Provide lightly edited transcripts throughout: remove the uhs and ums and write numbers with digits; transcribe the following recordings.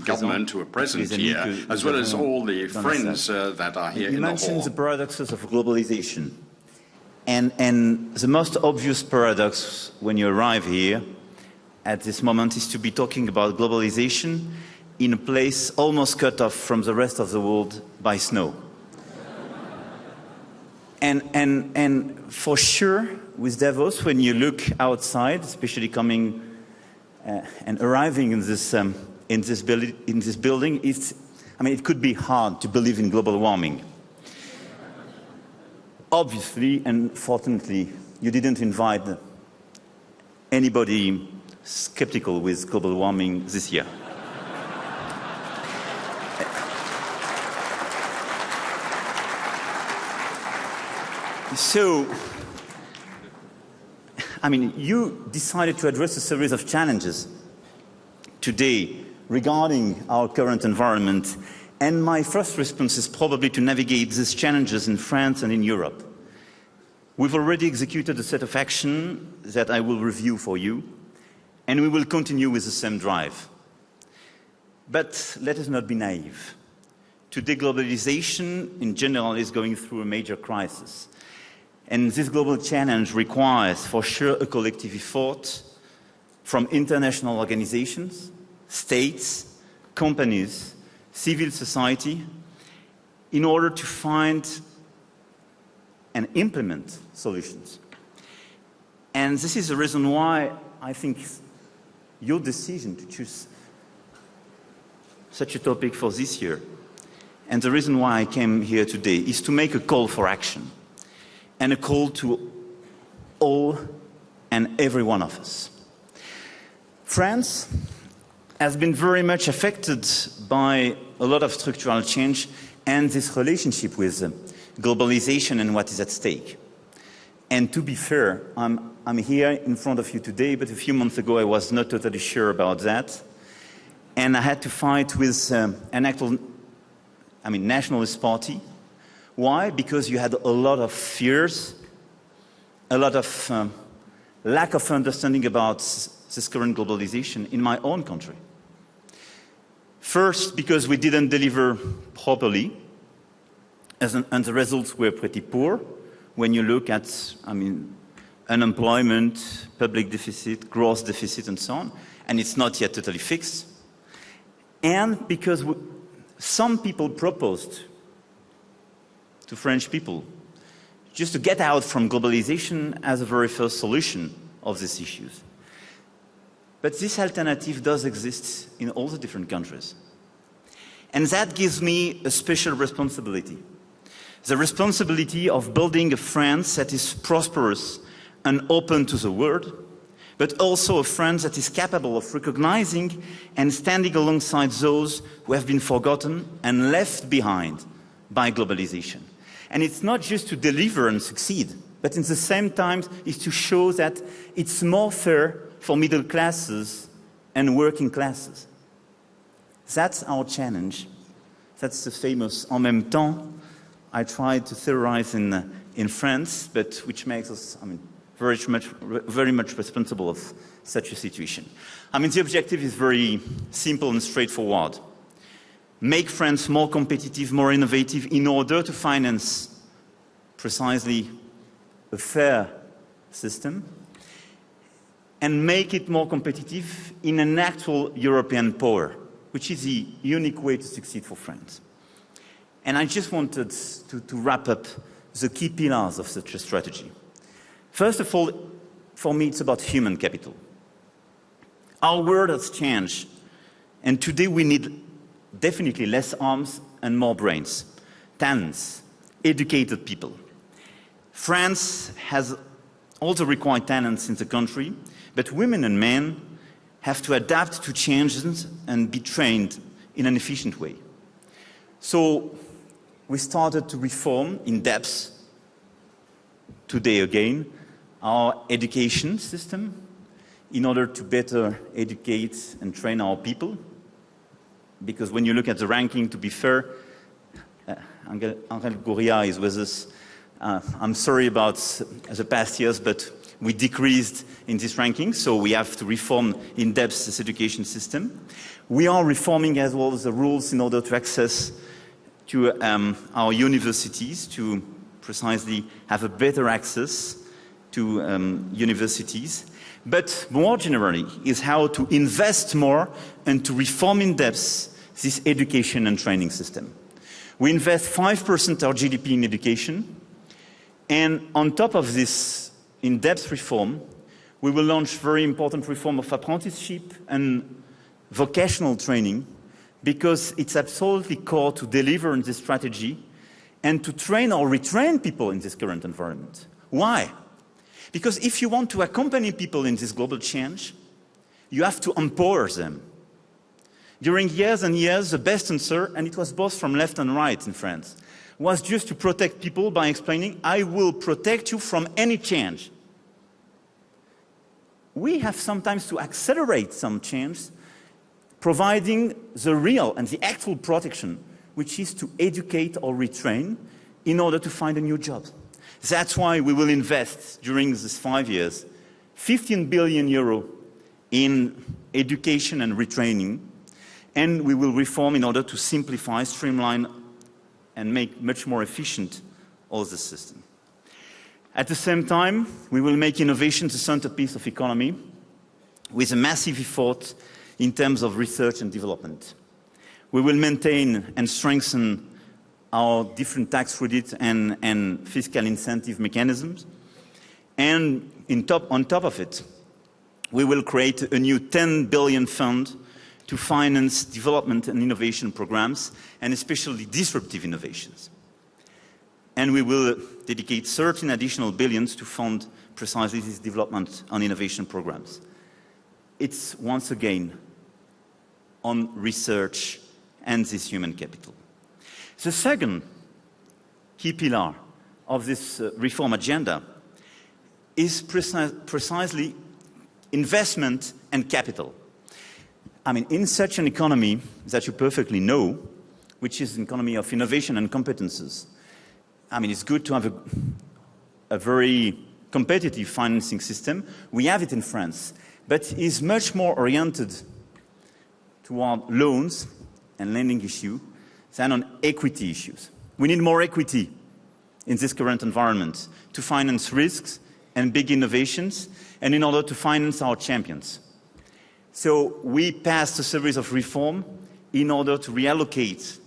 government who are present here, as well as all the friends that are here in the hall. You mentioned the paradoxes of globalization. And the most obvious paradox when you arrive here at this moment is to be talking about globalization in a place almost cut off from the rest of the world by snow. And for sure, with Davos, when you look outside, especially coming and arriving in this building, it could be hard to believe in global warming. Obviously, and fortunately, you didn't invite anybody skeptical with global warming this year. So, you decided to address a series of challenges today regarding our current environment. And my first response is probably to navigate these challenges in France and in Europe. We've already executed a set of action that I will review for you, and we will continue with the same drive. But let us not be naive. Today, globalization in general is going through a major crisis. And this global challenge requires, for sure, a collective effort from international organizations, states, companies, civil society, in order to find and implement solutions. And this is the reason why I think your decision to choose such a topic for this year, and the reason why I came here today, is to make a call for action, and a call to all and every one of us. France has been very much affected by a lot of structural change and this relationship with globalization and what is at stake. And to be fair, I'm here in front of you today, but a few months ago I was not totally sure about that. And I had to fight with an actual, nationalist party. Why? Because you had a lot of fears, a lot of lack of understanding about this current globalization in my own country. First, because we didn't deliver properly, and the results were pretty poor. When you look at, unemployment, public deficit, gross deficit, and so on, and it's not yet totally fixed. And because some people proposed to French people just to get out from globalization as a very first solution of these issues. But this alternative does exist in all the different countries. And that gives me a special responsibility. The responsibility of building a France that is prosperous and open to the world, but also a France that is capable of recognizing and standing alongside those who have been forgotten and left behind by globalization. And it's not just to deliver and succeed, but at the same time is to show that it's more fair for middle classes and working classes. That's our challenge. That's the famous en même temps I tried to theorize in France, but which makes us very much responsible of such a situation. The objective is very simple and straightforward. Make France more competitive, more innovative in order to finance precisely a fair system, and make it more competitive in an actual European power, which is the unique way to succeed for France. And I just wanted to wrap up the key pillars of such a strategy. First of all, for me, it's about human capital. Our world has changed, and today we need definitely less arms and more brains, talents, educated people. France has all the required talents in the country, but women and men have to adapt to changes and be trained in an efficient way. So we started to reform in depth, today again, our education system in order to better educate and train our people. Because when you look at the ranking, to be fair, Angel Gurria is with us. I'm sorry about the past years, but We decreased in this ranking, so we have to reform in depth this education system. We are reforming as well the rules in order to access to our universities, to precisely have a better access to universities. But more generally is how to invest more and to reform in depth this education and training system. We invest 5% of our GDP in education, and on top of this in-depth reform, we will launch very important reform of apprenticeship and vocational training, because it's absolutely core to deliver on this strategy and to train or retrain people in this current environment. Why? Because if you want to accompany people in this global change, you have to empower them. During years and years, the best answer, and it was both from left and right in France, was just to protect people by explaining, I will protect you from any change. We have sometimes to accelerate some change, providing the real and the actual protection, which is to educate or retrain in order to find a new job. That's why we will invest during these 5 years 15 billion euro in education and retraining, and we will reform in order to simplify, streamline, and make much more efficient all the system. At the same time, we will make innovation the centerpiece of economy with a massive effort in terms of research and development. We will maintain and strengthen our different tax credit and fiscal incentive mechanisms. And on top of it, we will create a new 10 billion fund to finance development and innovation programs, and especially disruptive innovations. And we will dedicate 13 additional billions to fund precisely this development and innovation programs. It's once again on research and this human capital. The second key pillar of this reform agenda is precisely investment and capital. I mean, in such an economy that you perfectly know, which is an economy of innovation and competences, I mean, it's good to have a very competitive financing system. We have it in France, but is much more oriented toward loans and lending issue than on equity issues. We need more equity in this current environment to finance risks and big innovations, and in order to finance our champions. So we passed a series of reforms in order to reallocate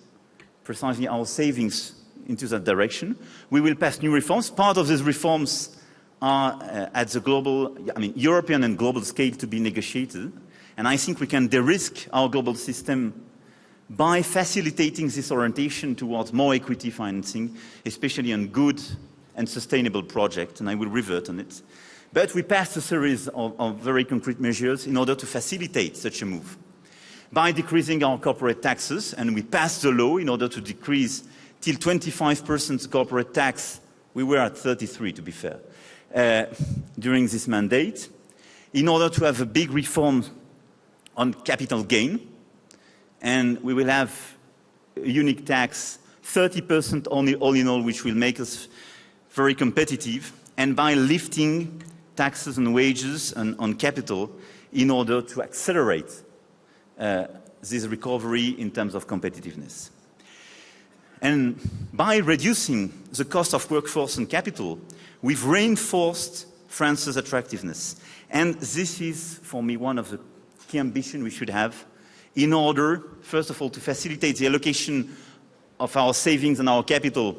precisely our savings into that direction. We will pass new reforms. Part of these reforms are at the global, European and global scale to be negotiated. And I think we can de-risk our global system by facilitating this orientation towards more equity financing, especially on good and sustainable projects, and I will revert on it. But we passed a series of very concrete measures in order to facilitate such a move. By decreasing our corporate taxes, and we passed the law in order to decrease till 25% corporate tax. We were at 33, to be fair, during this mandate, in order to have a big reform on capital gain. And we will have a unique tax, 30% only, all in all, which will make us very competitive, and by lifting taxes and wages and on capital in order to accelerate this recovery in terms of competitiveness. And by reducing the cost of workforce and capital, we've reinforced France's attractiveness. And this is, for me, one of the key ambitions we should have in order, first of all, to facilitate the allocation of our savings and our capital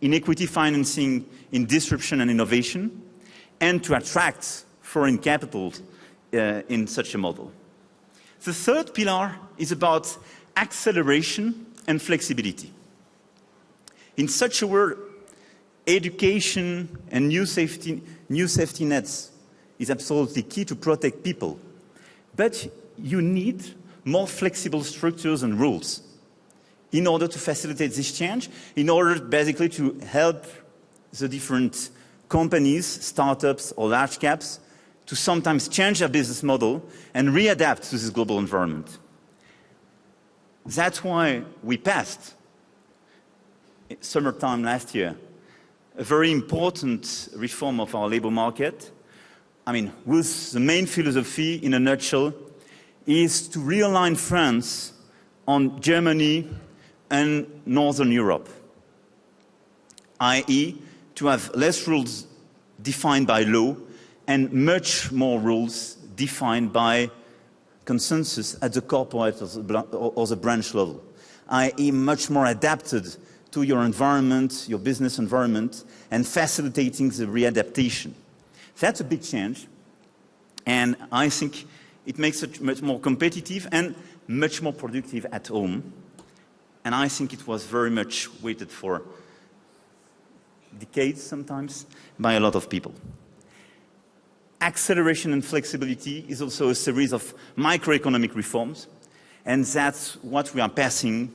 in equity financing, in disruption and innovation, and to attract foreign capital in such a model. The third pillar is about acceleration and flexibility. In such a world, education and new safety nets is absolutely key to protect people. But you need more flexible structures and rules in order to facilitate this change, in order basically to help the different companies, startups or large caps to sometimes change their business model and readapt to this global environment. That's why we passed, summertime last year, a very important reform of our labor market, whose the main philosophy, in a nutshell, is to realign France on Germany and Northern Europe, i.e., to have less rules defined by law and much more rules defined by consensus at the corporate or the branch level, i.e. much more adapted to your environment, your business environment, and facilitating the readaptation. That's a big change, and I think it makes it much more competitive and much more productive at home. And I think it was very much waited for decades sometimes by a lot of people. Acceleration and flexibility is also a series of microeconomic reforms, and that's what we are passing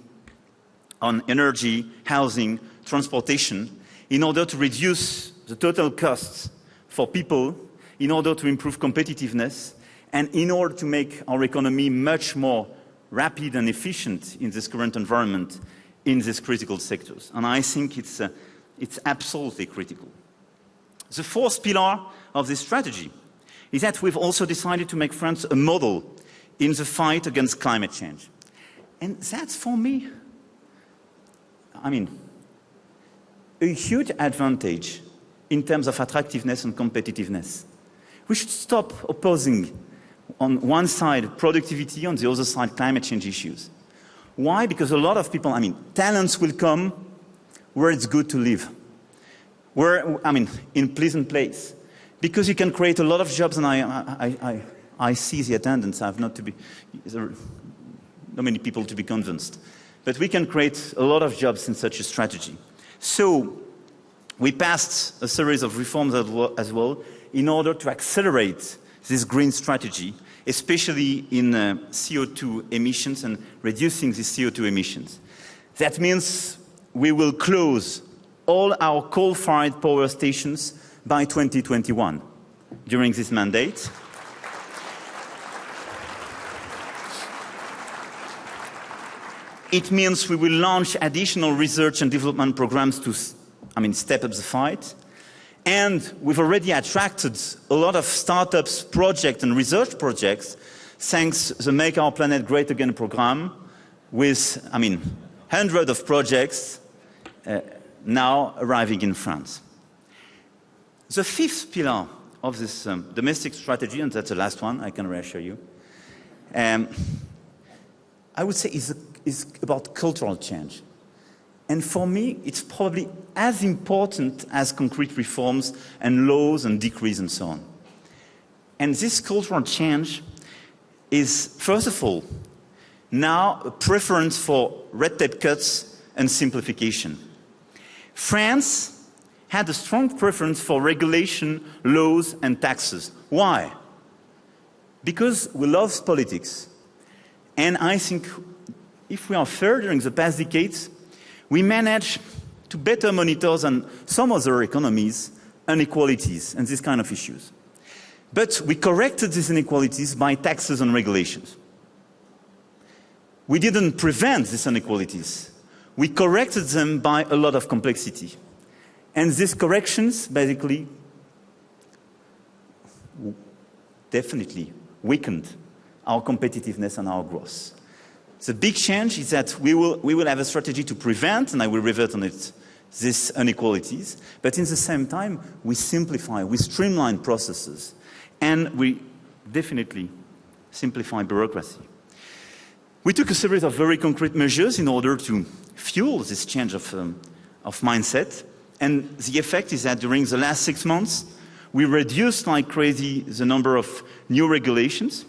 on energy, housing, transportation, in order to reduce the total costs for people, in order to improve competitiveness, and in order to make our economy much more rapid and efficient in this current environment, in these critical sectors. And I think it's absolutely critical. The fourth pillar of this strategy is that we've also decided to make France a model in the fight against climate change. And that's, for me, a huge advantage in terms of attractiveness and competitiveness. We should stop opposing, on one side, productivity, on the other side, climate change issues. Why? Because a lot of people, talents will come where it's good to live, where, in pleasant place. Because you can create a lot of jobs, and I see the attendance. I have not many people to be convinced. But we can create a lot of jobs in such a strategy. So we passed a series of reforms as well in order to accelerate this green strategy, especially in CO2 emissions and reducing the CO2 emissions. That means we will close all our coal-fired power stations by 2021 during this mandate. It means we will launch additional research and development programs to step up the fight. And we've already attracted a lot of startups, projects and research projects thanks to the Make Our Planet Great Again program with, hundreds of projects now arriving in France. The fifth pillar of this domestic strategy, and that's the last one, I can reassure you, I would say is about cultural change. And for me, it's probably as important as concrete reforms and laws and decrees and so on. And this cultural change is, first of all, now a preference for red tape cuts and simplification. France had a strong preference for regulation, laws and taxes. Why? Because we love politics. And I think if we are fair, during the past decades, we managed to better monitor than some other economies inequalities and these kind of issues. But we corrected these inequalities by taxes and regulations. We didn't prevent these inequalities. We corrected them by a lot of complexity. And these corrections basically definitely weakened our competitiveness and our growth. The big change is that we will have a strategy to prevent, and I will revert on it, these inequalities. But in the same time, we simplify, we streamline processes, and we definitely simplify bureaucracy. We took a series of very concrete measures in order to fuel this change of mindset. And the effect is that during the last 6 months, we reduced like crazy the number of new regulations,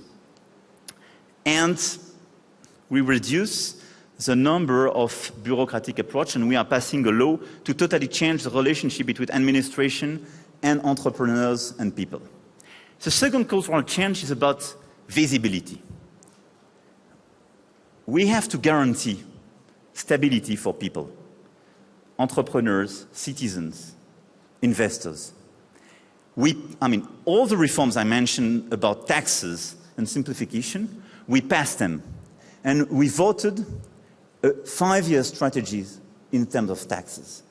and we reduce the number of bureaucratic approach, and we are passing a law to totally change the relationship between administration and entrepreneurs and people. The second cultural change is about visibility. We have to guarantee stability for people, entrepreneurs, citizens, investors. All the reforms I mentioned about taxes and simplification, we passed them. And we voted a 5-year strategy in terms of taxes.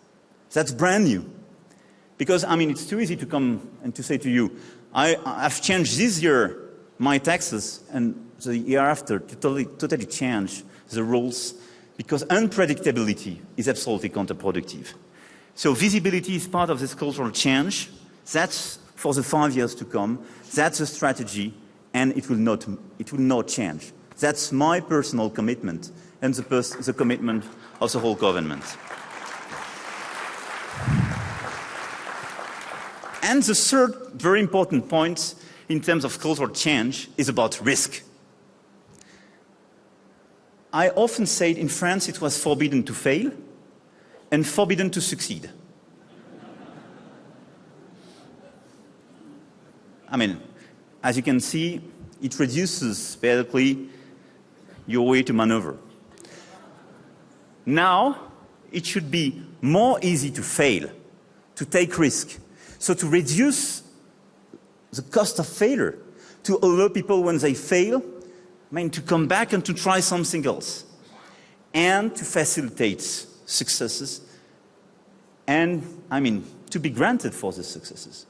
That's brand new. Because, it's too easy to come and to say to you, I've changed this year my taxes, and the year after to totally change the rules, because unpredictability is absolutely counterproductive. So visibility is part of this cultural change. That's for the 5 years to come. That's a strategy, and it will not change. That's my personal commitment and the commitment of the whole government. And the third very important point in terms of cultural change is about risk. I often say in France it was forbidden to fail and forbidden to succeed. I mean, as you can see, it reduces basically your way to maneuver. Now, it should be more easy to fail, to take risk. So to reduce the cost of failure, to allow people when they fail, to come back and to try something else, and to facilitate successes, and to be granted for the successes.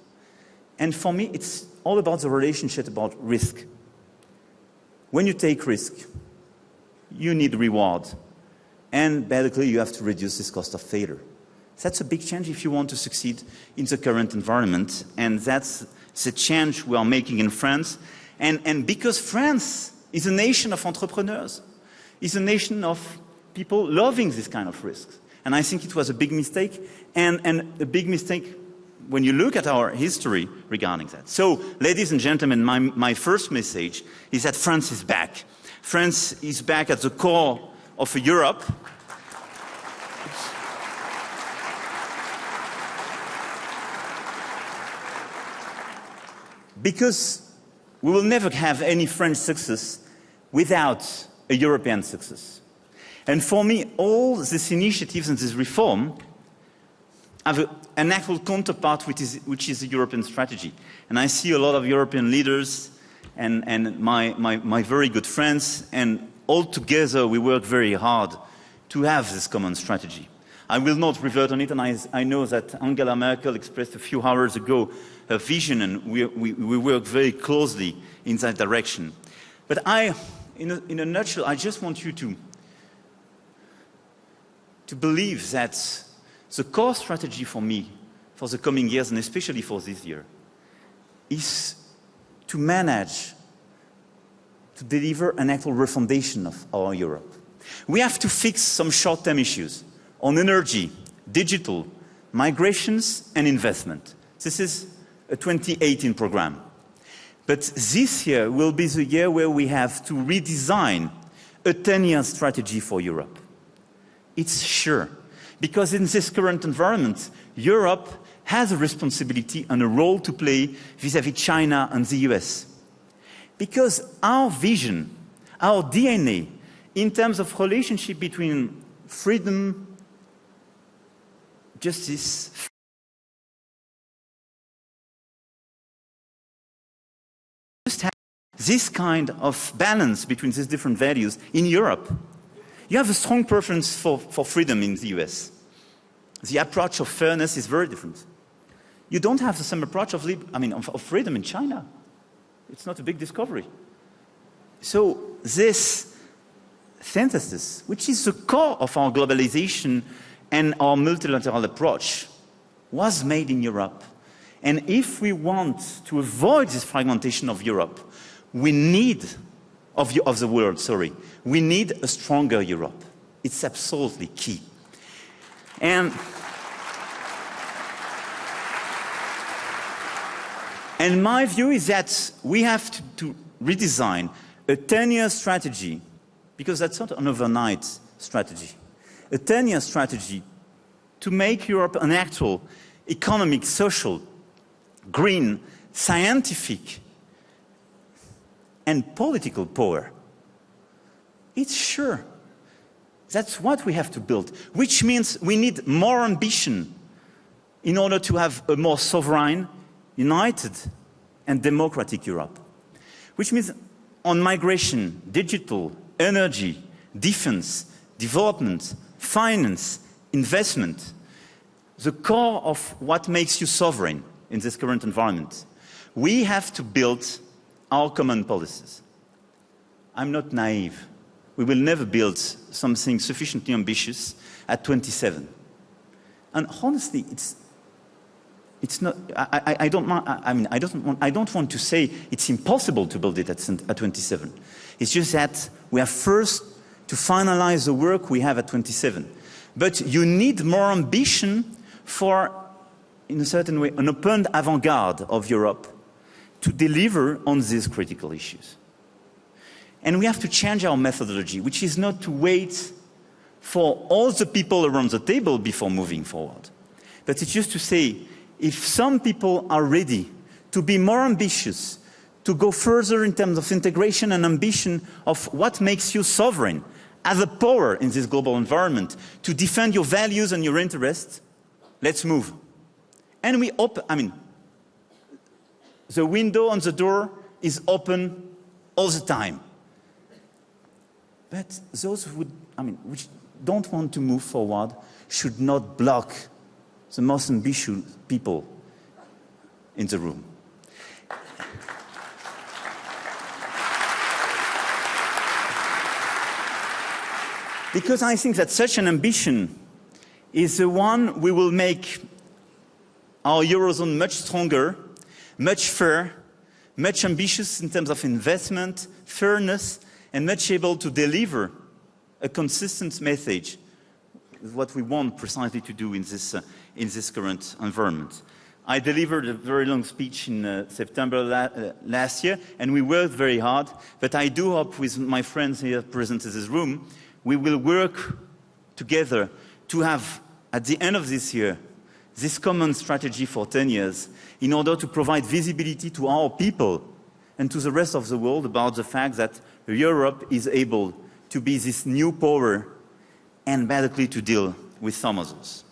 And for me, it's all about the relationship about risk. When you take risk, you need reward, and basically you have to reduce this cost of failure. That's a big change if you want to succeed in the current environment, and that's the change we are making in France. And because France is a nation of entrepreneurs, is a nation of people loving this kind of risks. And I think it was a big mistake, and a big mistake when you look at our history regarding that. So, ladies and gentlemen, my first message is that France is back. France is back at the core of Europe. Because we will never have any French success without a European success. And for me, all these initiatives and this reform have an actual counterpart which is the European strategy. And I see a lot of European leaders and my very good friends, and all together we work very hard to have this common strategy. I will not revert on it, and I know that Angela Merkel expressed a few hours ago her vision, and we work very closely in that direction. But in a nutshell, I just want you to believe that the core strategy for me, for the coming years, and especially for this year, is to manage to deliver an actual refoundation of our Europe. We have to fix some short-term issues on energy, digital, migrations, and investment. This is a 2018 program. But this year will be the year where we have to redesign a 10-year strategy for Europe. It's sure. Because in this current environment, Europe has a responsibility and a role to play vis-à-vis China and the US. Because our vision, our DNA, in terms of relationship between freedom, justice, just have this kind of balance between these different values in Europe. You have a strong preference for freedom in the US. The approach of fairness is very different. You don't have the same approach of freedom in China. It's not a big discovery. So this synthesis, which is the core of our globalization and our multilateral approach, was made in Europe. And if we want to avoid this fragmentation of Europe, we need of the world, we need a stronger Europe. It's absolutely key. And my view is that we have to redesign a 10-year strategy, because that's not an overnight strategy, a 10-year strategy to make Europe an actual economic, social, green, scientific, and political power. It's sure. That's what we have to build, which means we need more ambition in order to have a more sovereign, united, and democratic Europe. Which means on migration, digital, energy, defense, development, finance, investment, the core of what makes you sovereign in this current environment we have to build our common policies. I'm not naive. We will never build something sufficiently ambitious at 27. And honestly, it's not. I don't want to say it's impossible to build it at 27. It's just that we have first to finalize the work we have at 27. But you need more ambition for, in a certain way, an open avant-garde of Europe to deliver on these critical issues. And we have to change our methodology, which is not to wait for all the people around the table before moving forward. But it's just to say, if some people are ready to be more ambitious, to go further in terms of integration and ambition of what makes you sovereign as a power in this global environment, to defend your values and your interests, let's move. And we open, the window on the door is open all the time. But those which don't want to move forward should not block the most ambitious people in the room. Because I think that such an ambition is the one we will make our Eurozone much stronger, much fairer, much ambitious in terms of investment, fairness, and much able to deliver a consistent message, what we want precisely to do in this current environment. I delivered a very long speech in September last year, and we worked very hard, but I do hope with my friends here present in this room, we will work together to have, at the end of this year, this common strategy for 10 years in order to provide visibility to our people and to the rest of the world about the fact that Europe is able to be this new power and basically to deal with some of those.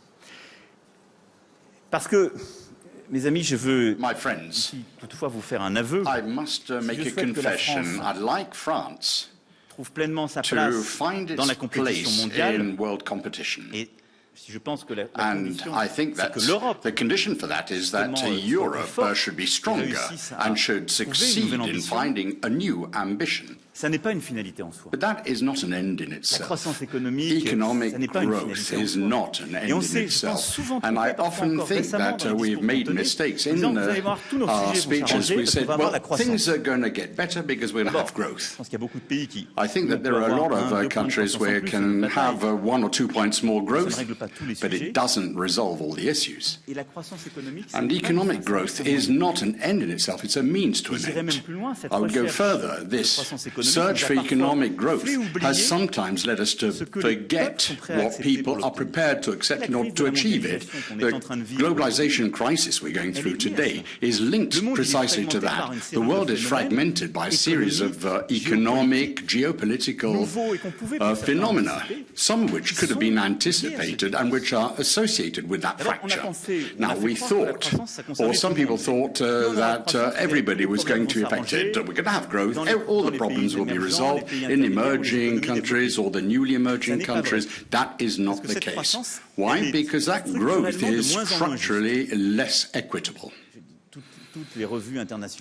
Parce que, mes amis, je veux ici, toutefois vous faire un aveu. I must make a confession. I'd like France trouve pleinement sa place dans la compétition mondiale. In world competition. Et je pense que la and I think that the condition for that is that Europe should be stronger and should succeed in finding a new ambition. Ça n'est pas une finalité en soi. But that is not an end in itself. La croissance économique, Economic growth is not an end in itself. And I often think that we've made mistakes in our speeches. We said, well, things are going to get better because we're going to have growth. I think that there are a lot of countries where you can have 1 or 2 points more growth, but it doesn't resolve all the issues. And economic growth is not an end in itself, it's a means to an end. I would go further. This search for economic growth has sometimes led us to forget what people are prepared to accept in order to achieve it. The globalization crisis we're going through today is linked precisely to that. The world is fragmented by a series of economic, geopolitical phenomena, some of which could have been anticipated and which are associated with that fracture. Now, we thought, or some people thought, that everybody was going to be affected. We're going to have growth, all the problems will be resolved in emerging countries or the newly emerging countries. That is not the case. Why? Because that growth is structurally less equitable.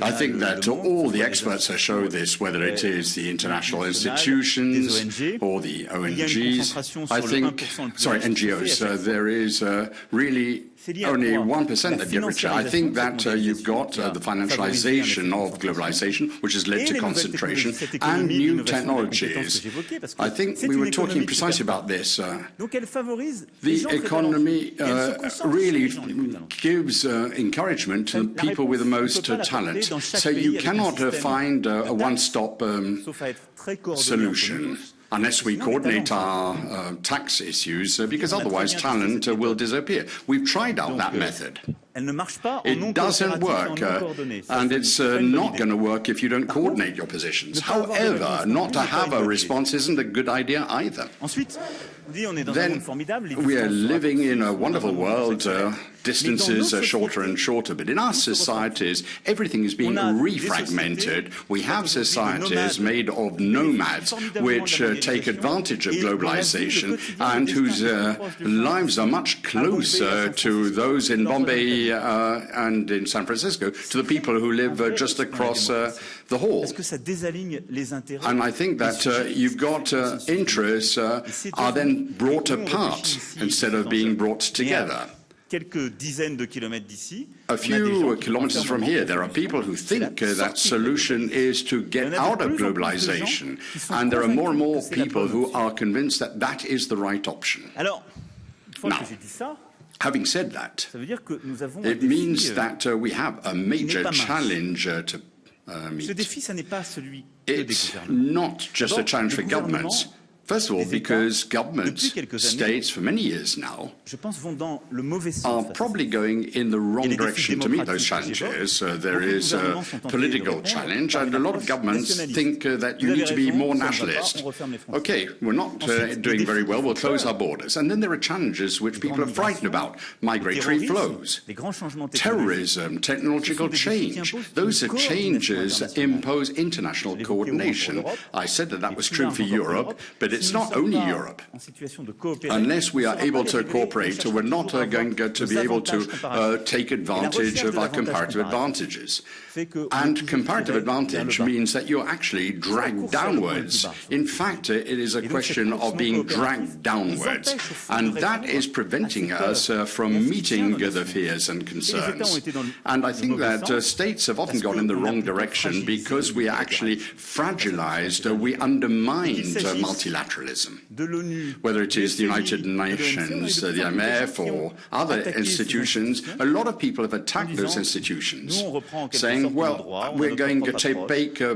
I think that all the experts show this, whether it is the international institutions or the ONGs. I think, NGOs, there is really only 1% that get richer. I think that you've got the financialization of globalization, which has led to concentration, and new technologies. I think we were talking precisely about this. The economy really gives encouragement to people with the most talent. So you cannot find a one-stop solution unless we coordinate our tax issues, because otherwise talent will disappear. We've tried out that method. It doesn't work, and it's not going to work if you don't coordinate your positions. However, not to have a response isn't a good idea either. Then we are living in a wonderful world. Distances are shorter and shorter, but in our societies, everything is being refragmented. We have societies made of nomads which take advantage of globalization and whose lives are much closer to those in Bombay, Miami and in San Francisco to the people who live just across the hall. And I think that you've got interests are then brought apart instead of being brought together. A few kilometers from here, there are people who think that solution is to get out of globalization, and there are more and more people who are convinced that that is the right option. Now, having said that, it means that we have a major challenge to meet. It's not just a challenge for governments. First of all, because government states for many years now are probably going in the wrong direction to meet those challenges. There is a political challenge, and a lot of governments think that you need to be more nationalist. Okay, we're not doing very well, we'll close our borders. And then there are challenges which people are frightened about. Migratory flows, terrorism, technological change. Those are changes that impose international coordination. I said that that was true for Europe, but it's not only Europe. Unless we are able to cooperate, we're not going to be able to take advantage of our comparative advantages. And comparative advantage means that you're actually dragged downwards. In fact, it is a question of being dragged downwards. And that is preventing us from meeting the fears and concerns. And I think that states have often gone in the wrong direction because we actually fragilized, we undermined multilateralism. Whether it is the United Nations, the IMF, or other institutions, a lot of people have attacked those institutions, saying, well, we're going to take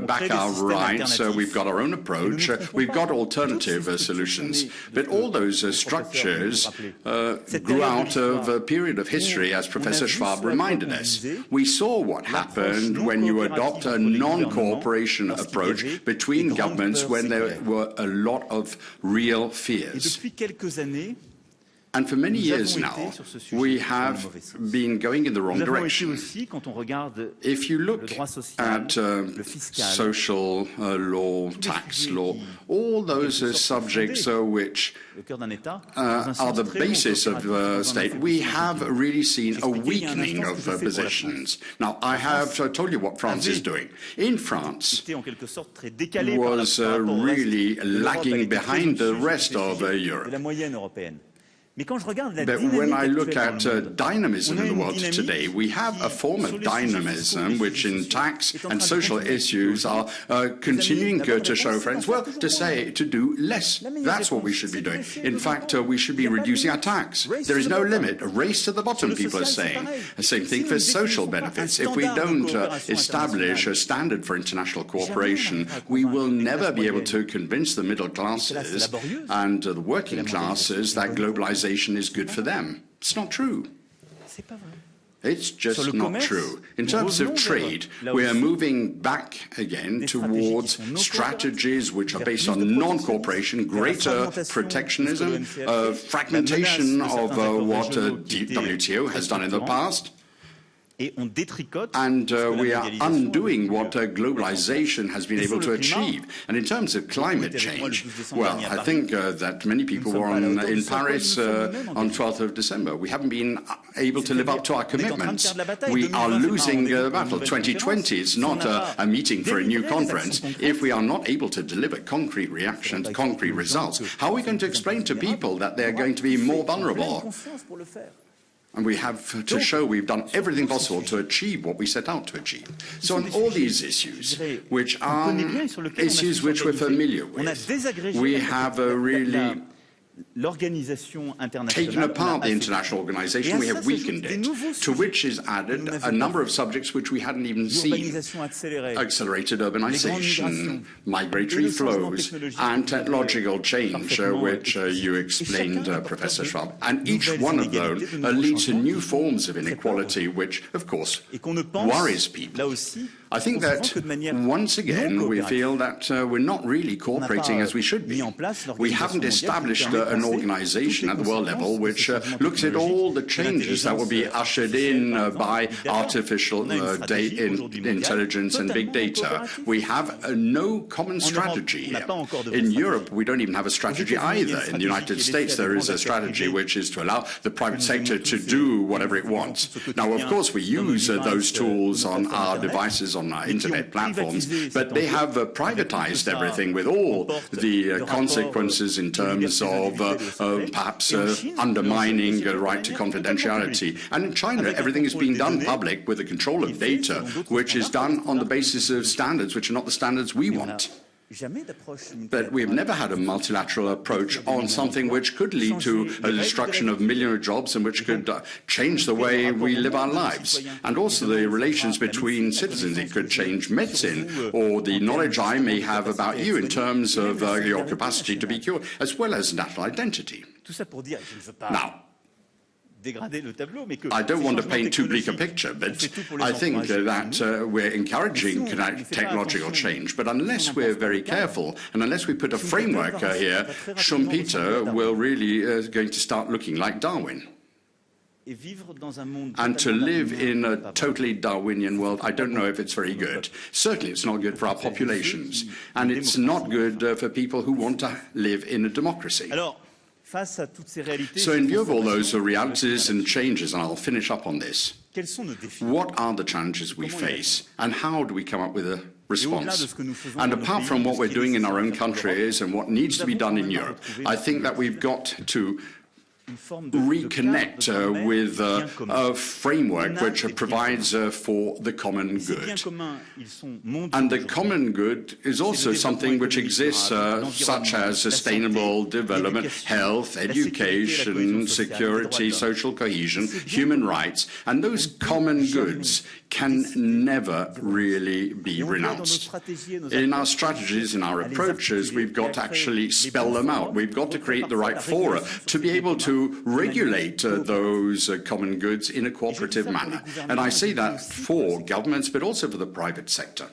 back our rights, we've got our own approach, we've got alternative solutions. But all those structures grew out of a period of history, as Professor Schwab reminded us. We saw what happened when you adopt a non-cooperation approach between governments when there were a lot of real fears. And for many years now, we have been going in the wrong direction. If you look at social law, tax law, all those subjects which are the basis of a state, we have really seen a weakening of positions. Now, I have told you what France is doing. In France, was really lagging behind the rest of Europe. But when I look at dynamism in the world today, we have a form of dynamism which in tax and social issues are continuing to show friends, well, to do less. That's what we should be doing. In fact, we should be reducing our tax. There is no limit. A race to the bottom, people are saying. The same thing for social benefits. If we don't establish a standard for international cooperation, we will never be able to convince the middle classes and the working classes that globalization is good for them. It's not true. It's just not true. In terms of trade, we are moving back again towards strategies which are based on non-cooperation, greater protectionism, fragmentation of what WTO has done in the past. And we are undoing what globalization has been able to achieve. And in terms of climate change, well, I think that many people were in Paris on 12th of December. We haven't been able to live up to our commitments. We are losing the battle. 2020 is not a meeting for a new conference. If we are not able to deliver concrete reactions, concrete results, how are we going to explain to people that they're going to be more vulnerable? And we have to show we've done everything possible to achieve what we set out to achieve. So on all these issues, which are issues which we're familiar with, we have really taken apart the international organization, we have weakened it, to which is added a number of subjects which we hadn't even seen. Accelerated urbanization, migratory flows, and technological change, which you explained, Professor Schwab. And each one of those leads to new forms of inequality, which, of course, worries people. I think that, once again, we feel that we're not really cooperating as we should be. We haven't established an organization at the world level which looks at all the changes that will be ushered in by artificial intelligence and big data. We have no common strategy here. In Europe, we don't even have a strategy either. In the United States, there is a strategy which is to allow the private sector to do whatever it wants. Now, of course, we use those tools on our devices, on our internet platforms, but they have privatized everything with all the consequences in terms of perhaps undermining the right to confidentiality. And in China, everything is being done public with the control of data, which is done on the basis of standards which are not the standards we want. But we've never had a multilateral approach on something which could lead to a destruction of millions of jobs and which could change the way we live our lives. And also the relations between citizens. It could change medicine or the knowledge I may have about you in terms of your capacity to be cured, as well as national identity. Now, I don't want to paint too bleak a picture, but I think that we're encouraging technological change. But unless we're very careful and unless we put a framework here, Schumpeter will really going to start looking like Darwin. And to live in a totally Darwinian world, I don't know if it's very good. Certainly it's not good for our populations. And it's not good for people who want to live in a democracy. So in view of all those realities and changes, and I'll finish up on this, what are the challenges we face and how do we come up with a response? And apart from what we're doing in our own countries and what needs to be done in Europe, I think that we've got to reconnect with a framework which provides for the common good. And the common good is also something which exists, such as sustainable development, health, education, security, social cohesion, human rights, and those common goods can never really be renounced. In our strategies, in our approaches, we've got to actually spell them out. We've got to create the right fora to be able to regulate those common goods in a cooperative manner. And I say that for governments, but also for the private sector.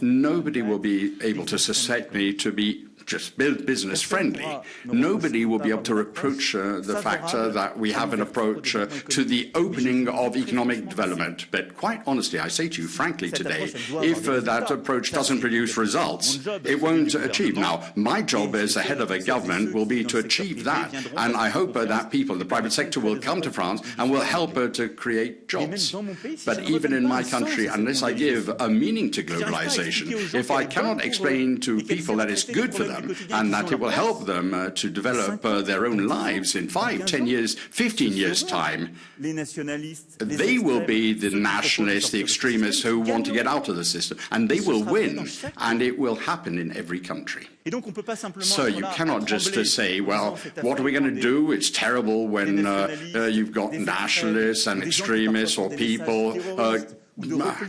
Nobody will be able to suspect me to be just business friendly. Nobody will be able to reproach the fact that we have an approach to the opening of economic development. But quite honestly, I say to you frankly today, if that approach doesn't produce results, it won't achieve. Now, my job as the head of a government will be to achieve that. And I hope that people in the private sector will come to France and will help to create jobs. But even in my country, unless I give a meaning to globalization, if I cannot explain to people that it's good for them and that it will help them to develop their own lives in 5, 10 years, 15 years' time, they will be the nationalists, the extremists who want to get out of the system, and they will win, and it will happen in every country. So you cannot just say, well, what are we going to do? It's terrible when you've got nationalists and extremists or people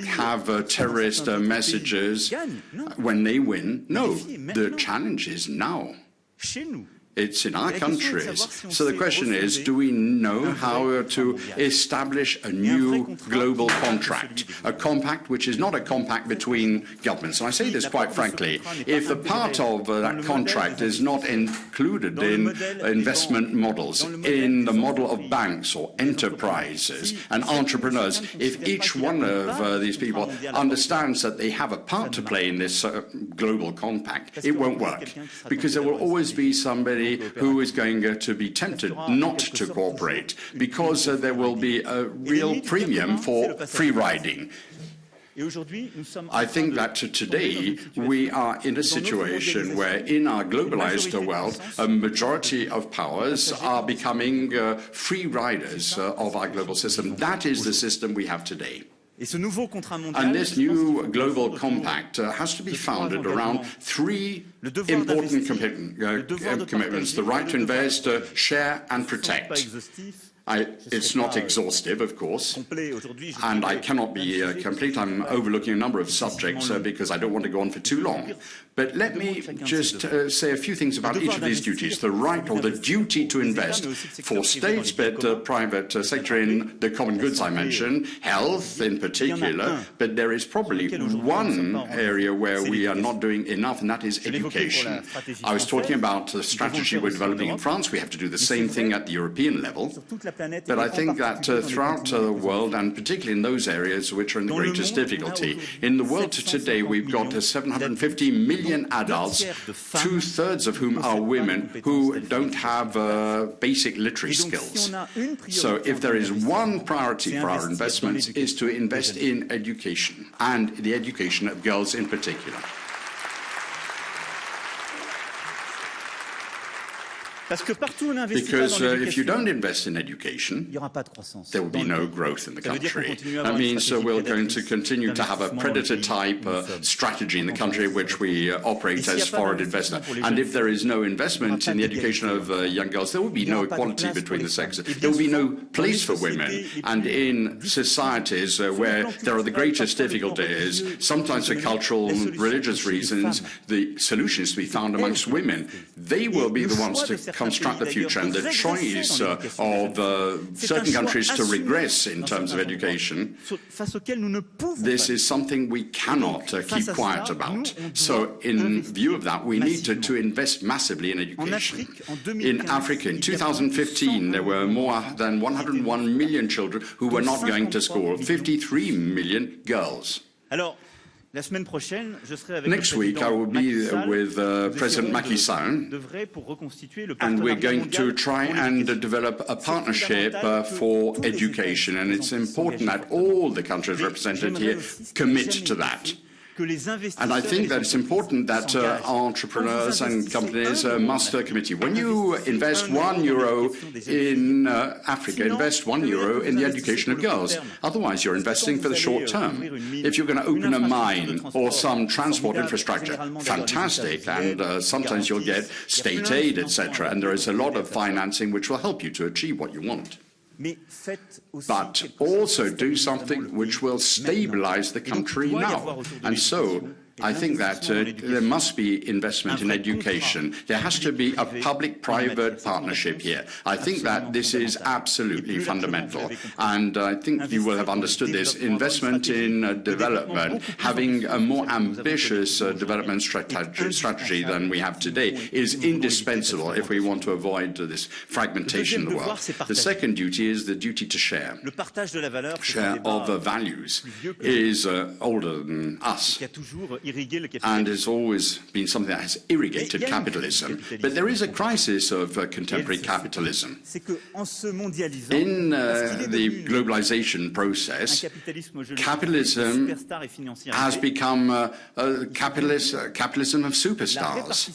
have terrorist messages when they win. No, the challenge is now. It's in our countries. So the question is, do we know how to establish a new global contract? A compact which is not a compact between governments. And I say this quite frankly, if a part of that contract is not included in investment models, in the model of banks or enterprises and entrepreneurs, if each one of these people understands that they have a part to play in this global compact, it won't work. Because there will always be somebody who is going to be tempted not to cooperate because there will be a real premium for free riding. I think that today we are in a situation where in our globalized world, a majority of powers are becoming free riders of our global system. That is the system we have today. And this new global compact has to be founded around 3 important commitments: the right to invest, share and protect. It's not exhaustive, of course, and I cannot be complete. I'm overlooking a number of subjects because I don't want to go on for too long. But let me just say a few things about each of these duties. The right or the duty to invest for states, but private sector in the common goods I mentioned, health in particular, but there is probably one area where we are not doing enough, and that is education. I was talking about the strategy we're developing in France. We have to do the same thing at the European level. But I think that throughout the world, and particularly in those areas which are in the greatest difficulty, in the world today we've got 750 million adults, two-thirds of whom are women, who don't have basic literary skills. So if there is one priority for our investments, is to invest in education, and the education of girls in particular. Because if you don't invest in education, there will be no growth in the country. That means we're going to continue to have a predator-type strategy in the country which we operate as foreign investor. And if there is no investment in the education of young girls, there will be no equality between the sexes. There will be no place for women. And in societies where there are the greatest difficulties, sometimes for cultural and religious reasons, the solution is to be found amongst women. They will be the ones to construct the future, and the choice of certain countries to regress in terms of education, this is something we cannot keep quiet about. So in view of that, we need to invest massively in education. In Africa, in 2015, there were more than 101 million children who were not going to school, 53 million girls. Next week, I will be with President Macky Sall, and we're going to try and develop a partnership for education, and it's important that all the countries represented here commit to that. And I think that it's important that entrepreneurs and companies must commit. When you invest €1 in Africa, invest €1 in the education of girls. Otherwise, you're investing for the short term. If you're going to open a mine or some transport infrastructure, fantastic, and sometimes you'll get state aid, etc. And there is a lot of financing which will help you to achieve what you want. But also do something which will stabilize the country now. And so I think that there must be investment in education. There has to be a public-private partnership here. I think that this is absolutely fundamental. And I think you will have understood this. Investment in development, having a more ambitious development strategy than we have today is indispensable if we want to avoid this fragmentation of the world. The second duty is the duty to share. Share of values is older than us, and has always been something that has irrigated capitalism. But there is a crisis of contemporary capitalism. In the globalization process, capitalism has become a capitalism of superstars,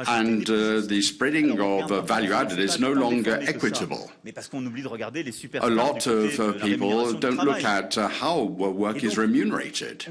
and the spreading of value added is no longer equitable. A lot of people don't look at how work is remunerated.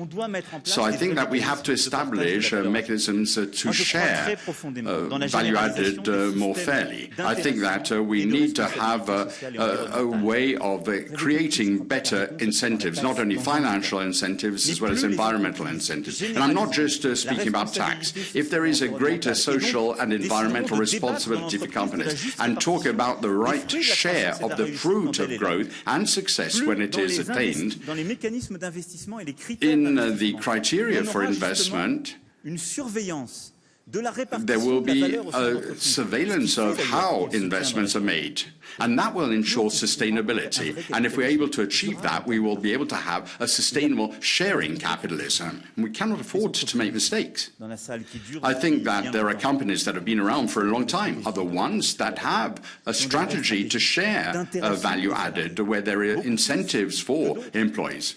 So I think that we have to establish mechanisms to share value added more fairly. I think that we need to have a way of creating better incentives, not only financial incentives as well as environmental incentives. And I'm not just speaking about tax. If there is a greater social and environmental responsibility for companies, and talk about the right share of the fruit of growth and success when it is attained, in the criteria for investment, there will be a surveillance of how investments are made, and that will ensure sustainability. And if we're able to achieve that, we will be able to have a sustainable sharing capitalism. And we cannot afford to make mistakes. I think that there are companies that have been around for a long time, other ones that have a strategy to share value added, where there are incentives for employees.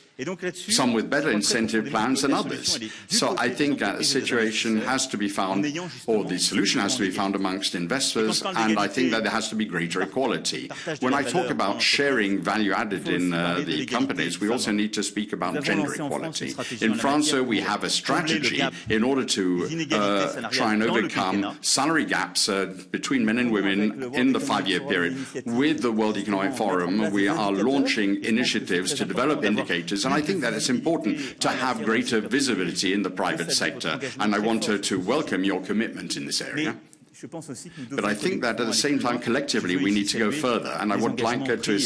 Some with better incentive plans than others. So I think a situation has to be found, or the solution has to be found amongst investors, and I think that there has to be greater equality. equality. When I talk about sharing value added in the companies, we also need to speak about gender equality. In France, we have a strategy in order to try and overcome salary gaps between men and women in the 5-year period. With the World Economic Forum, we are launching initiatives to develop indicators, and I think that it's important to have greater visibility in the private sector, and I want to welcome your commitment in this area. But I think that at the same time, collectively, we need to go further, and I would like to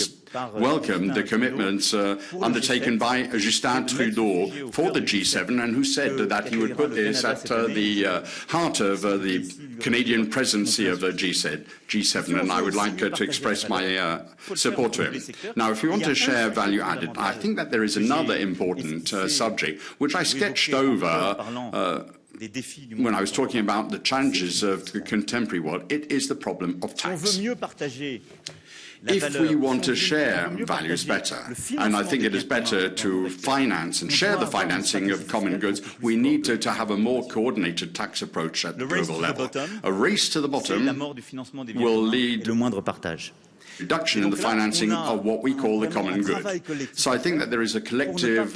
welcome the commitments undertaken by Justin Trudeau for the G7, and who said that he would put this at the heart of the Canadian presidency of the G7, and I would like to express my support to him. Now, if you want to share value added, I think that there is another important subject, which I sketched over when I was talking about the challenges of the contemporary world. It is the problem of tax. If we want to share values better, and I think it is better to finance and share the financing of common goods, we need to have a more coordinated tax approach at the global level. A race to the bottom will lead reduction in the financing of what we call the common good. So I think that there is a collective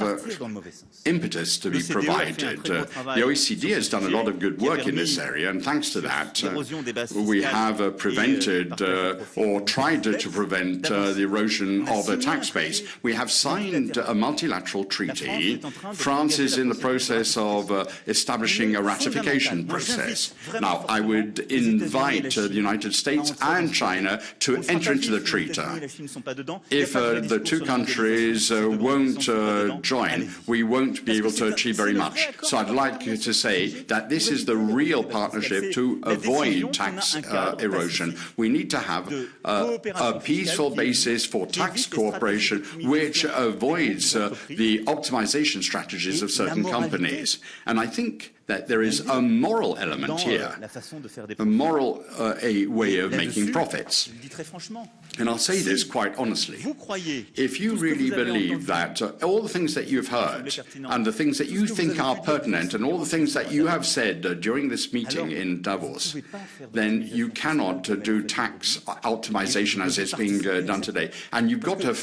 impetus to be provided. The OECD has done a lot of good work in this area, and thanks to that, we have prevented or tried to prevent the erosion of the tax base. We have signed a multilateral treaty. France is in the process of establishing a ratification process. Now, I would invite the United States and China to enter into the treaty. If the two countries won't join, we won't be able to achieve very much. So I'd like to say that this is the real partnership to avoid tax erosion. We need to have a peaceful basis for tax cooperation which avoids the optimization strategies of certain companies. And I think that there is a moral element here, a moral way of making profits. And I'll say this quite honestly. If you really believe that all the things that you've heard and the things that you think are pertinent and all the things that you have said during this meeting in Davos, then you cannot do tax optimization as it's being done today. And you've got to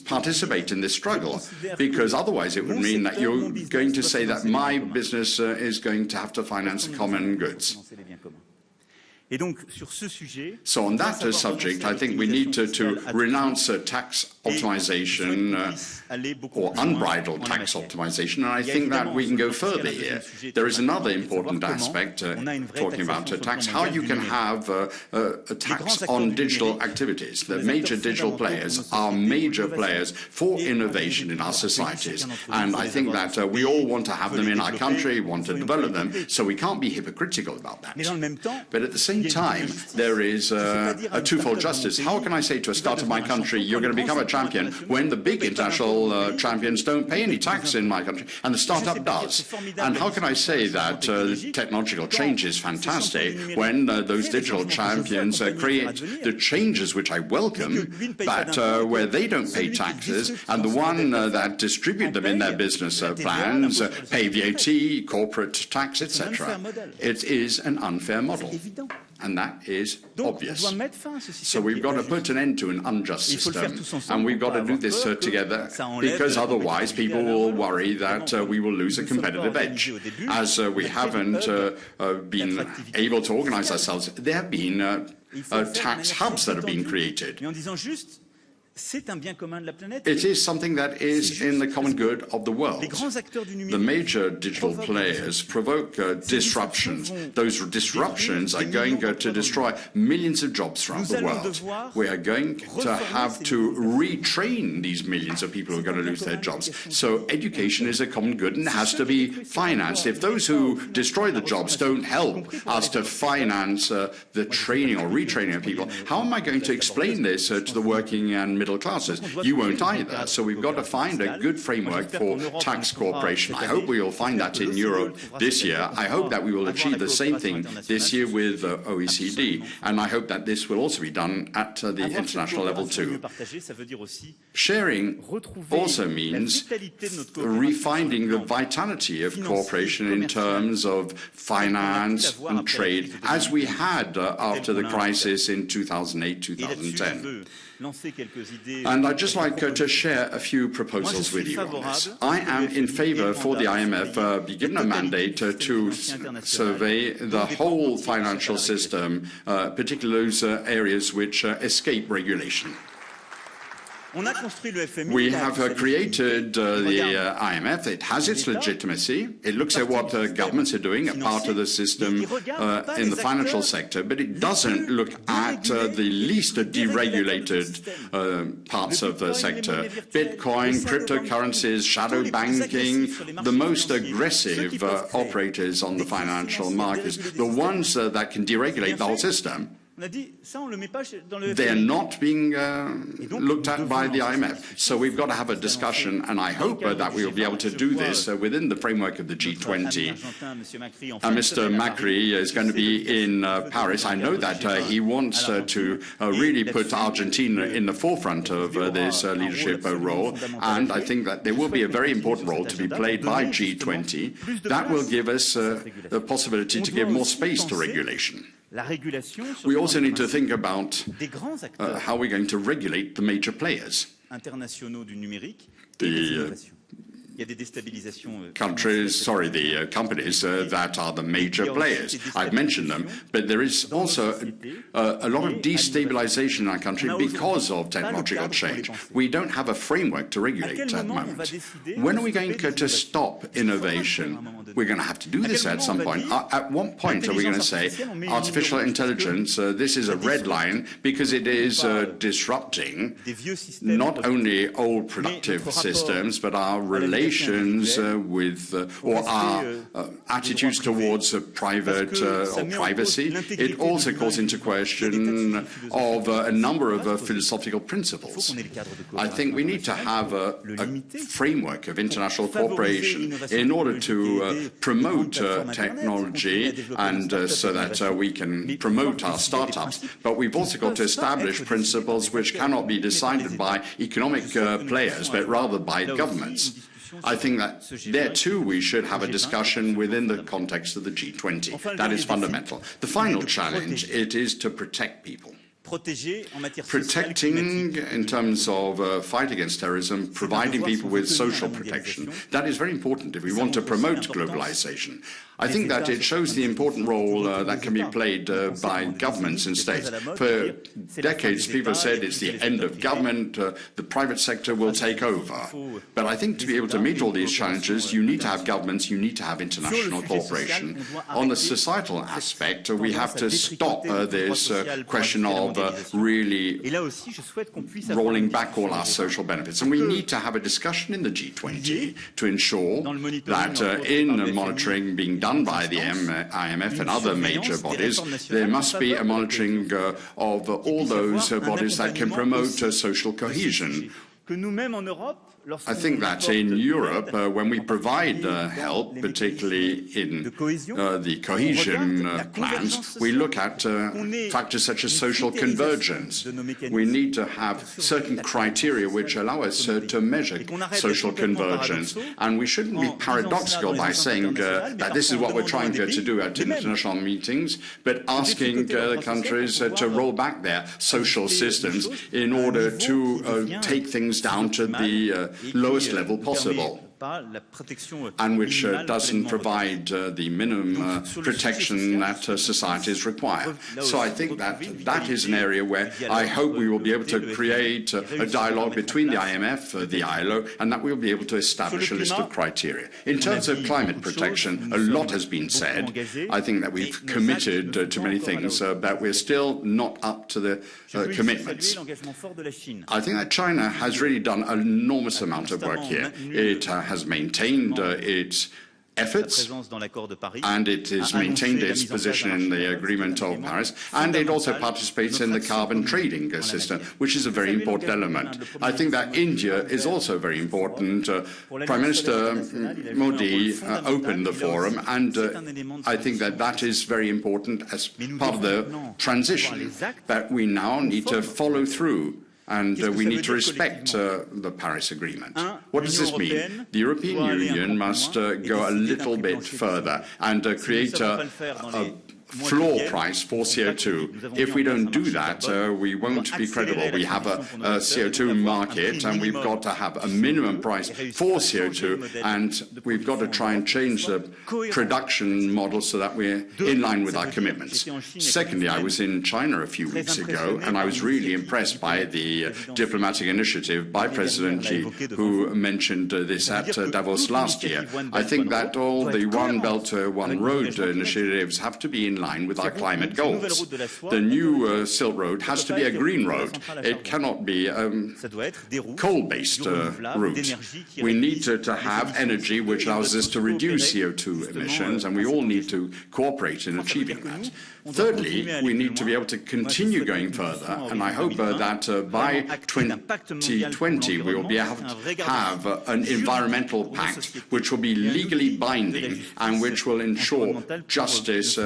participate in this struggle, because otherwise it would mean that you're going to say that my business is going to have to finance common goods. So on that subject, I think we need to renounce tax optimization or unbridled tax optimization, and I think that we can go further here. There is another important aspect, talking about tax, how you can have a tax on digital activities. The major digital players are major players for innovation in our societies, and I think that we all want to have them in our country, want to develop them, so we can't be hypocritical about that. But at the same time, there is a twofold justice. How can I say to a start of my country, you're going to become a champion, when the big international champions don't pay any tax in my country, and the startup does? And how can I say that technological change is fantastic when those digital champions create the changes which I welcome, but where they don't pay taxes, and the one that distribute them in their business plans pay VAT, corporate tax, etc. It is an unfair model. And that is obvious. So we've got to put an end to an unjust system, and we've got to do this together, because otherwise people will worry that we will lose a competitive edge. As we haven't been able to organize ourselves, there have been tax hubs that have been created. It is something that is in the common good of the world. The major digital players provoke disruptions. Those disruptions are going to destroy millions of jobs throughout the world. We are going to have to retrain these millions of people who are going to lose their jobs. So education is a common good and has to be financed. If those who destroy the jobs don't help us to finance the training or retraining of people, how am I going to explain this to the working and middle classes. You won't either. So we've got to find a good framework for tax cooperation. I hope we will find that in Europe this year. I hope that we will achieve the same thing this year with OECD. And I hope that this will also be done at the international level too. Sharing also means refinding the vitality of cooperation in terms of finance and trade, as we had after the crisis in 2008-2010. And I'd just like to share a few proposals with you on this. I am in favor for the IMF be given a mandate to survey the whole financial system, particularly those areas which escape regulation. We have created the IMF. It has its legitimacy. It looks at what governments are doing, a part of the system in the financial sector, but it doesn't look at the least deregulated parts of the sector. Bitcoin, cryptocurrencies, shadow banking, the most aggressive operators on the financial markets, the ones that can deregulate the whole system. They're not being looked at by the IMF. So we've got to have a discussion, and I hope that we will be able to do this within the framework of the G20. Mr. Macron is going to be in Paris. I know that he wants to really put Argentina in the forefront of this leadership role, and I think that there will be a very important role to be played by G20. That will give us the possibility to give more space to regulation. We also need to think about how we're going to regulate the major players. The companies that are the major players. I've mentioned them, but there is also a lot of destabilization in our country because of technological change. We don't have a framework to regulate at the moment. When are we going to stop innovation? We're going to have to do this at some point. At what point are we going to say artificial intelligence, this is a red line because it is disrupting not only old productive systems, but our relations with or our attitudes towards private or privacy. It also calls into question of a number of philosophical principles. I think we need to have a framework of international cooperation in order to promote technology and so that we can promote our startups. But we've also got to establish principles which cannot be decided by economic players, but rather by governments. I think that there too we should have a discussion within the context of the G20. That is fundamental. The final challenge, it is to protect people. Protecting in terms of fight against terrorism, providing people with social protection. That is very important if we want to promote globalization. I think that it shows the important role that can be played by governments and states. For decades, people have said it's the end of government, the private sector will take over. But I think to be able to meet all these challenges, you need to have governments, you need to have international cooperation. On the societal aspect, we have to stop this question of really rolling back all our social benefits. And we need to have a discussion in the G20 to ensure that in monitoring being done by the IMF and other major bodies, there must be a monitoring of all those bodies that can promote social cohesion. I think that in Europe, when we provide help, particularly in the cohesion plans, we look at factors such as social convergence. We need to have certain criteria which allow us to measure social convergence. And we shouldn't be paradoxical by saying that this is what we're trying to do at international meetings, but asking countries to roll back their social systems in order to take things down to the lowest level possible, and which doesn't provide the minimum protection that societies require. So I think that that is an area where I hope we will be able to create a dialogue between the IMF, the ILO, and that we'll be able to establish a list of criteria. In terms of climate protection, a lot has been said. I think that we've committed to many things, but we're still not up to the commitments. I think that China has really done an enormous amount of work here. It has maintained its efforts, and it has maintained its position in the Agreement of Paris, and it also participates in the carbon trading system, which is a very important element. I think that India is also very important. Prime Minister Modi opened the forum, and I think that that is very important as part of the transition that we now need to follow through. And we need to respect the Paris Agreement. What does this mean? The European Union must go a little bit further and create a floor price for CO2. If we don't do that, we won't be credible. We have a CO2 market, and we've got to have a minimum price for CO2, and we've got to try and change the production model so that we're in line with our commitments. Secondly, I was in China a few weeks ago, and I was really impressed by the diplomatic initiative by President Xi, who mentioned this at Davos last year. I think that all the One Belt, One Road initiatives have to be in line with our climate goals. The new Silk Road has to be a green road. It cannot be a coal-based route. We need to have energy which allows us to reduce CO2 emissions, and we all need to cooperate in achieving that. Thirdly, we need to be able to continue going further, and I hope that by 2020 we will be able to have an environmental pact which will be legally binding and which will ensure justice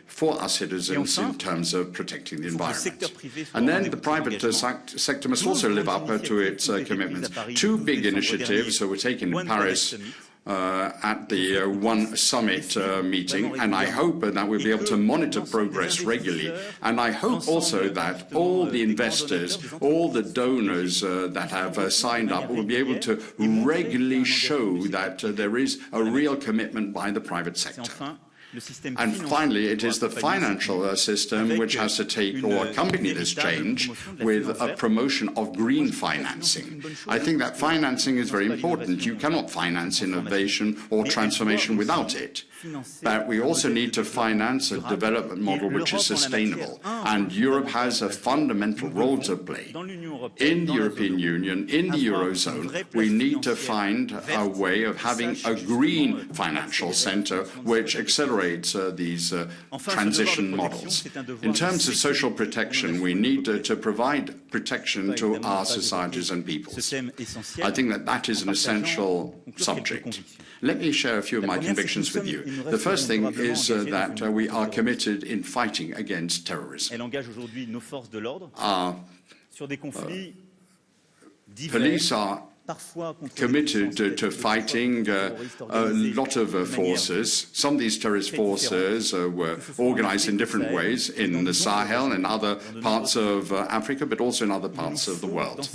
for our citizens in terms of protecting the environment. And then the private sector must also live up to its commitments. Two big initiatives were taken in Paris at the One Summit meeting, and I hope that we'll be able to monitor progress regularly. And I hope also that all the investors, all the donors that have signed up will be able to regularly show that there is a real commitment by the private sector. And finally, it is the financial system which has to take or accompany this change with a promotion of green financing. I think that financing is very important. You cannot finance innovation or transformation without it. But we also need to finance a development model which is sustainable. And Europe has a fundamental role to play. In the European Union, in the Eurozone, we need to find a way of having a green financial center which accelerates these transition models. In terms of social protection, we need to provide protection to our societies and peoples. I think that that is an essential subject. Let me share a few of my convictions with you. The first thing is that we are committed in fighting against terrorism. Our police are committed to fighting a lot of forces. Some of these terrorist forces were organized in different ways in the Sahel and other parts of Africa, but also in other parts of the world.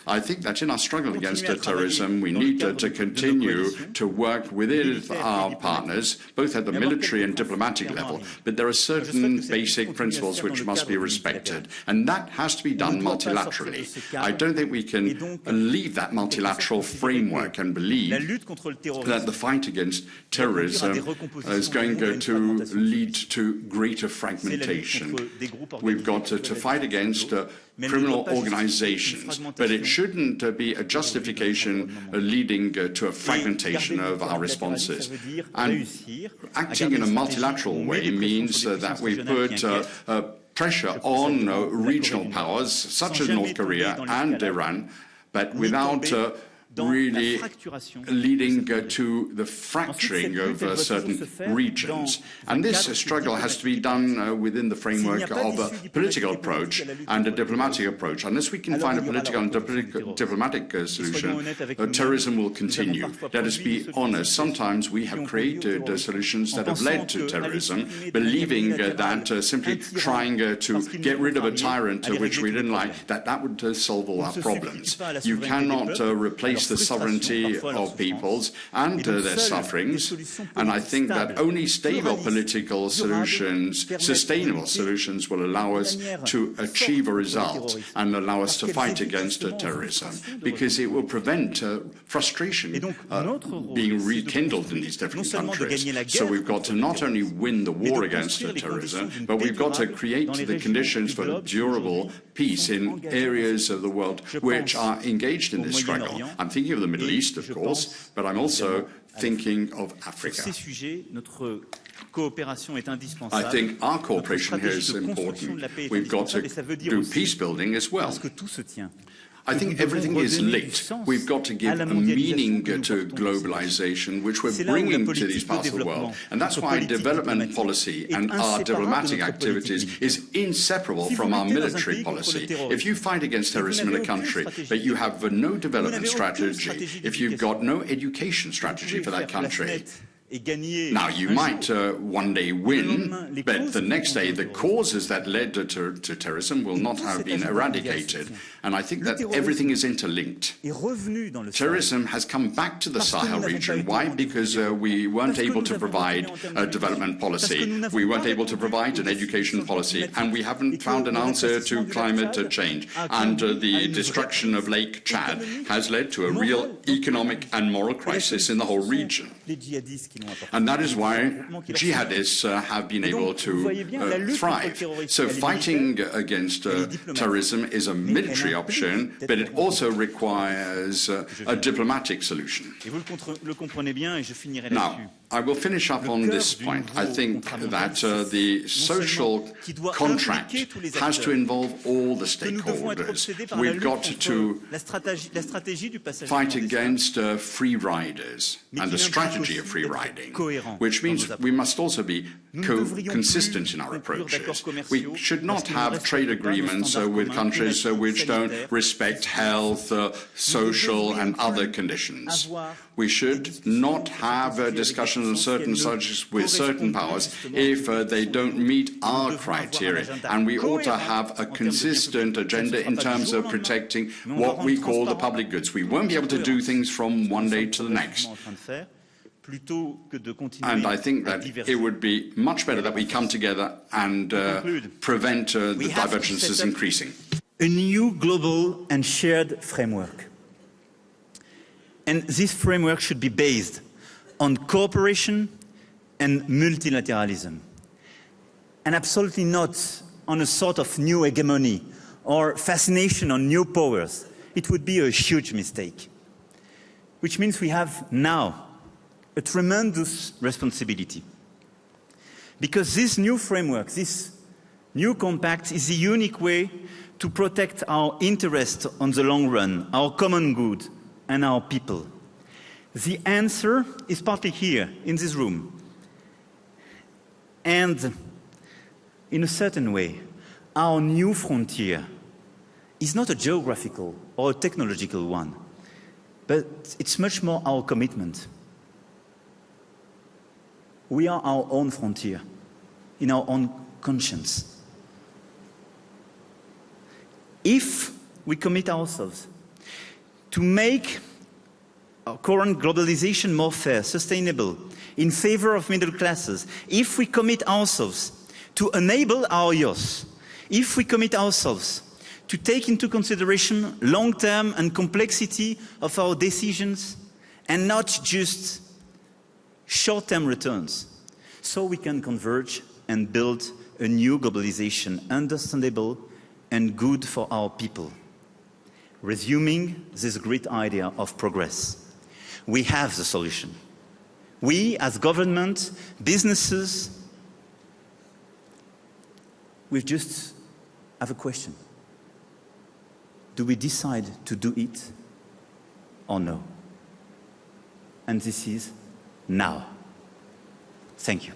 I think that in our struggle against terrorism, we need to continue to work within our partners, both at the military and diplomatic level, but there are certain basic principles which must be respected, and that has to be done multilaterally. I don't think we can leave that multilateral framework and believe that the fight against terrorism is going to lead to greater fragmentation. We've got to fight against criminal organizations, but it shouldn't be a justification leading to a fragmentation of our responses. And acting in a multilateral way means that we put pressure on regional powers such as North Korea and Iran, but without really leading to the fracturing of certain regions. And this struggle has to be done within the framework of a political approach and a diplomatic approach. Unless we can find a political and diplomatic solution, terrorism will continue. Let us be honest, sometimes we have created solutions that have led to terrorism, believing that simply trying to get rid of a tyrant which we didn't like, that would solve all our problems. You cannot replace the sovereignty of peoples and their sufferings, and I think that only stable political solutions, sustainable solutions, will allow us to achieve a result and allow us to fight against terrorism, because it will prevent frustration being rekindled in these different countries. So we've got to not only win the war against terrorism, but we've got to create the conditions for durable peace in areas of the world which are engaged in this struggle. I'm thinking of the Middle East, of course, but I'm also thinking of Africa. Sur ces sujets, notre coopération est indispensable. I think our cooperation here is important. We've got to do peace building as well. Parce que tout se tient. I think everything is linked. We've got to give a meaning to globalization, which we're bringing to these parts of the world. And that's why development policy and our diplomatic activities is inseparable from our military policy. If you fight against terrorism in a country, but you have no development strategy, if you've got no education strategy for that country, now, you might one day win, but the next day the causes that led to terrorism will not have been eradicated. And I think that everything is interlinked. Terrorism has come back to the Sahel region. Why? Because we weren't able to provide a development policy, we weren't able to provide an education policy, and we haven't found an answer to climate change. And the destruction of Lake Chad has led to a real economic and moral crisis in the whole region. And that is why jihadists have been able to thrive. So fighting against terrorism is a military option, but it also requires a diplomatic solution. Now, I will finish up on this point. I think that the social contract has to involve all the stakeholders. We've got to fight against free riders and the strategy of free riding, which means we must also be consistent in our approaches. We should not have trade agreements with countries which don't respect health, social and other conditions. We should not have discussions on certain subjects with certain powers if they don't meet our criteria. And we ought to have a consistent agenda in terms of protecting what we call the public goods. We won't be able to do things from one day to the next. And I think that it would be much better that we come together and prevent the divergences increasing. A new global and shared framework. And this framework should be based on cooperation and multilateralism, and absolutely not on a sort of new hegemony or fascination on new powers. It would be a huge mistake, which means we have now a tremendous responsibility. Because this new framework, this new compact is the unique way to protect our interests on the long run, our common good, and our people. The answer is partly here, in this room. And in a certain way, our new frontier is not a geographical or a technological one, but it's much more our commitment. We are our own frontier, in our own conscience. If we commit ourselves to make our current globalization more fair, sustainable, in favor of middle classes, if we commit ourselves to enable our youth, if we commit ourselves to take into consideration long-term and complexity of our decisions and not just short-term returns, so we can converge and build a new globalization understandable and good for our people. Resuming this great idea of progress. We have the solution. We, as government, businesses, we just have a question. Do we decide to do it or no? And this is now. Thank you.